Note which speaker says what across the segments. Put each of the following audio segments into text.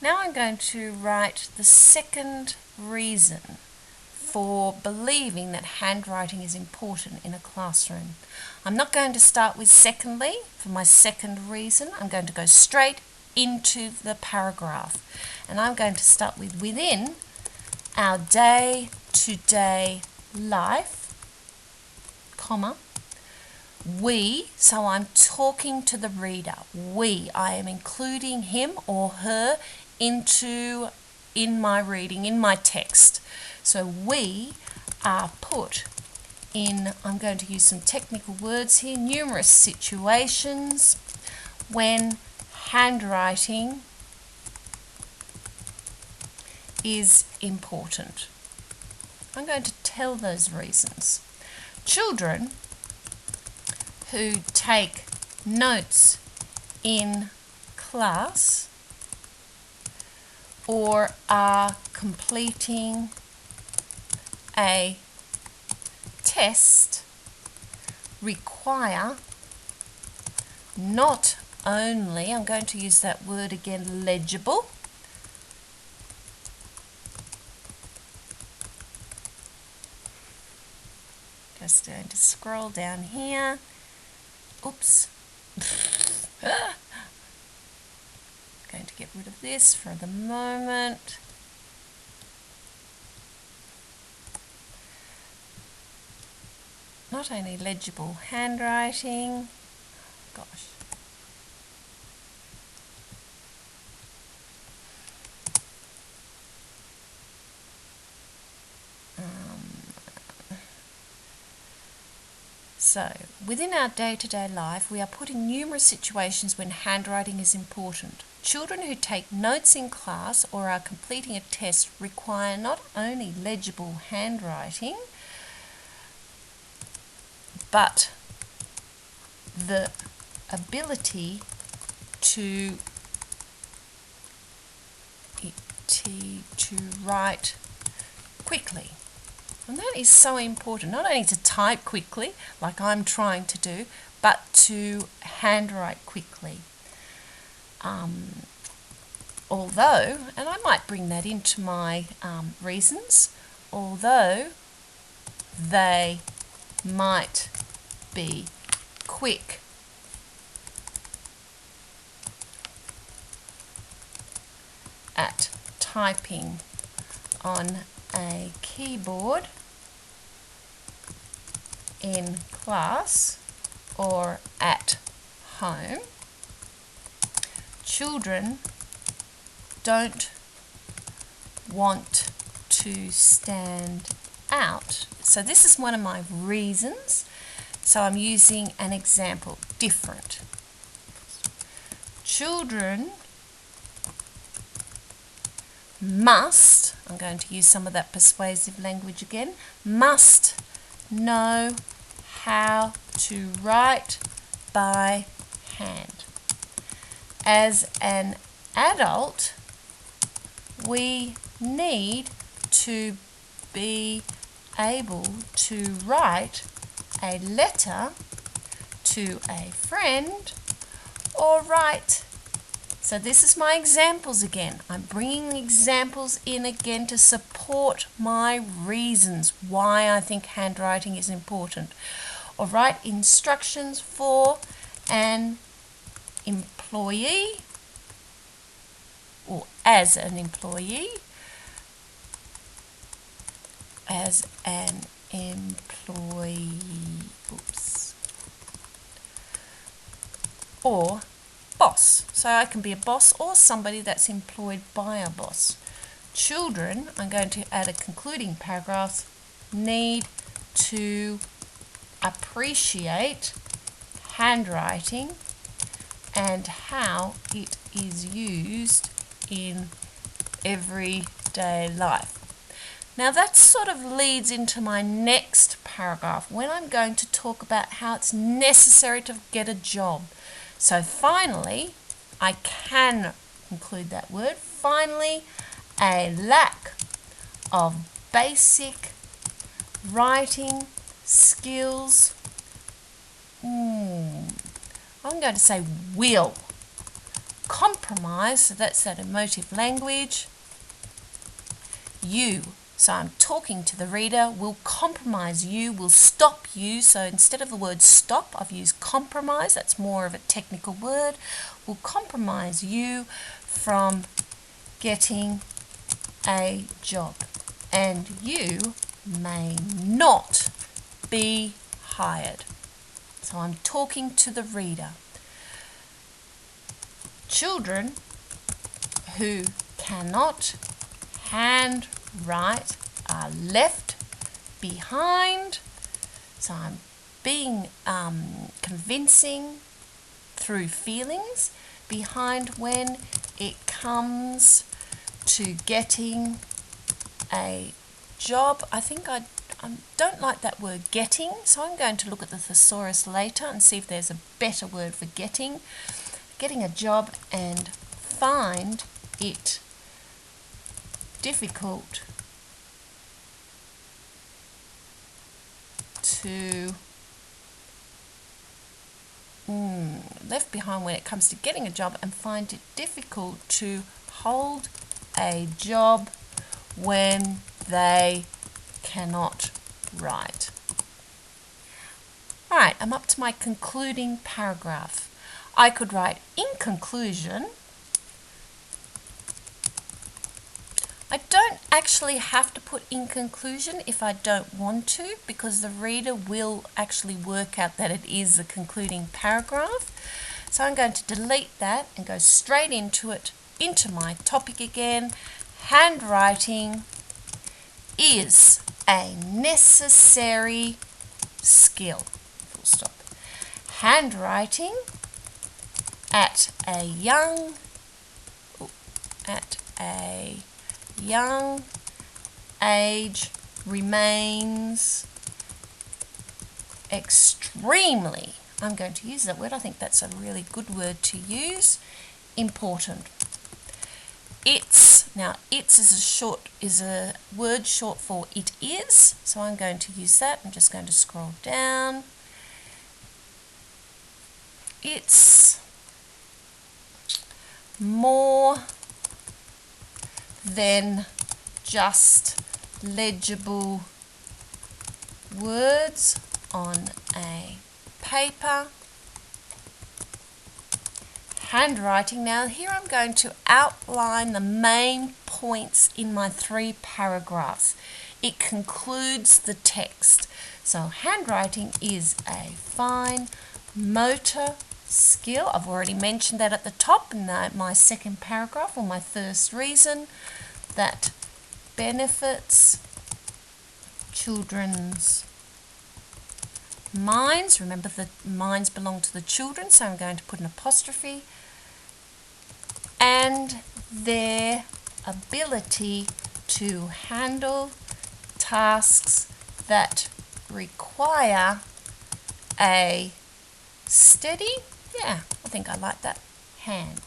Speaker 1: Now I'm going to write the second reason for believing that handwriting is important in a classroom. I'm not going to start with secondly for my second reason. I'm going to go straight into the paragraph, and I'm going to start with within our day-to-day life, comma, we, so I'm talking to the reader. We, I am including him or her in my reading, in my text. So we are put in, I'm going to use some technical words here, numerous situations when handwriting is important. I'm going to tell those reasons. Children who take notes in class or are completing a test require not only, I'm going to use that word again, legible, just going to scroll down here. Oops. Going to get rid of this for the moment. Not only legible handwriting, gosh. So, within our day-to-day life, we are put in numerous situations when handwriting is important. Children who take notes in class or are completing a test require not only legible handwriting, but the ability to write quickly. And that is so important, not only to type quickly, like I'm trying to do, but to handwrite quickly. Although, and I might bring that into my reasons, although they might be quick at typing on a keyboard in class or at home, children don't want to stand out. So this is one of my reasons. So I'm using an example, different. Children must, I'm going to use some of that persuasive language again, must know how to write by hand. As an adult, we need to be able to write a letter to a friend or write. So this is my examples again. I'm bringing examples in again to support my reasons why I think handwriting is important. Or write instructions for an employee or as an employee, oops, or boss. So I can be a boss or somebody that's employed by a boss. Children, I'm going to add a concluding paragraph, need to appreciate handwriting and how it is used in everyday life. Now that sort of leads into my next paragraph when I'm going to talk about how it's necessary to get a job. So finally, I can include that word, finally, a lack of basic writing skills. I'm going to say will compromise compromise, so that's that emotive language. You, so I'm talking to the reader, will compromise you, will stop you. So instead of the word stop, I've used compromise. That's more of a technical word. Will compromise you from getting a job. And you may not be hired. So I'm talking to the reader. Children who cannot handwrite are left behind. So I'm being convincing through feelings behind when it comes to getting a job. I think I don't like that word getting, so I'm going to look at the thesaurus later and see if there's a better word for getting. Getting a job and find it difficult to left behind when it comes to getting a job and find it difficult to hold a job when they cannot write. Alright, I'm up to my concluding paragraph. I could write, in conclusion, I don't actually have to put in conclusion if I don't want to, because the reader will actually work out that it is a concluding paragraph. So I'm going to delete that and go straight into it, into my topic again. Handwriting is a necessary skill. Full stop. Handwriting at a young age remains extremely, I'm going to use that word, I think that's a really good word to use, important. It's is a word short for it is, so I'm going to use that. I'm just going to scroll down. It's more than just legible words on a paper. Handwriting. Now here I'm going to outline the main points in my 3 paragraphs. It concludes the text. So handwriting is a fine motor skill. I've already mentioned that at the top in my 2nd paragraph, or my first reason, that benefits children's minds. Remember, the minds belong to the children, so I'm going to put an apostrophe. And their ability to handle tasks that require a steady, I think I like that, hand.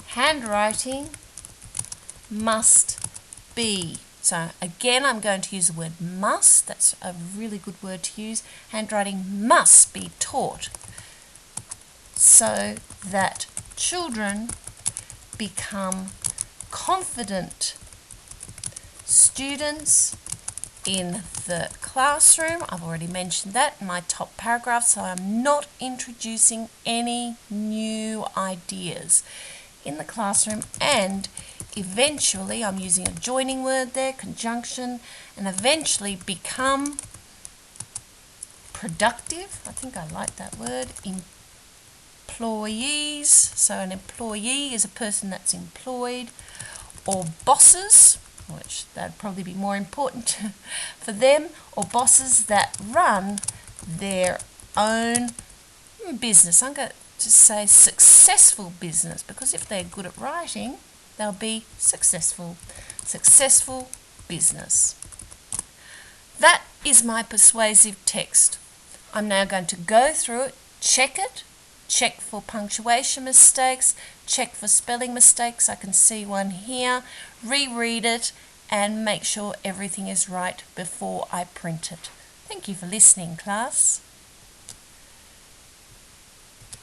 Speaker 1: Handwriting must be, so again I'm going to use the word must, that's a really good word to use. Handwriting must be taught so that children become confident students in the classroom. I've already mentioned that in my top paragraph, so I'm not introducing any new ideas in the classroom, and eventually, I'm using a joining word there, conjunction, and eventually become productive. I think I like that word. Employees, so an employee is a person that's employed, or bosses, which that'd probably be more important for them, or bosses that run their own business. I'm going to say successful business, because if they're good at writing, they'll be successful. Successful business. That is my persuasive text. I'm now going to go through it, check for punctuation mistakes, check for spelling mistakes. I can see one here. Reread it and make sure everything is right before I print it. Thank you for listening, class.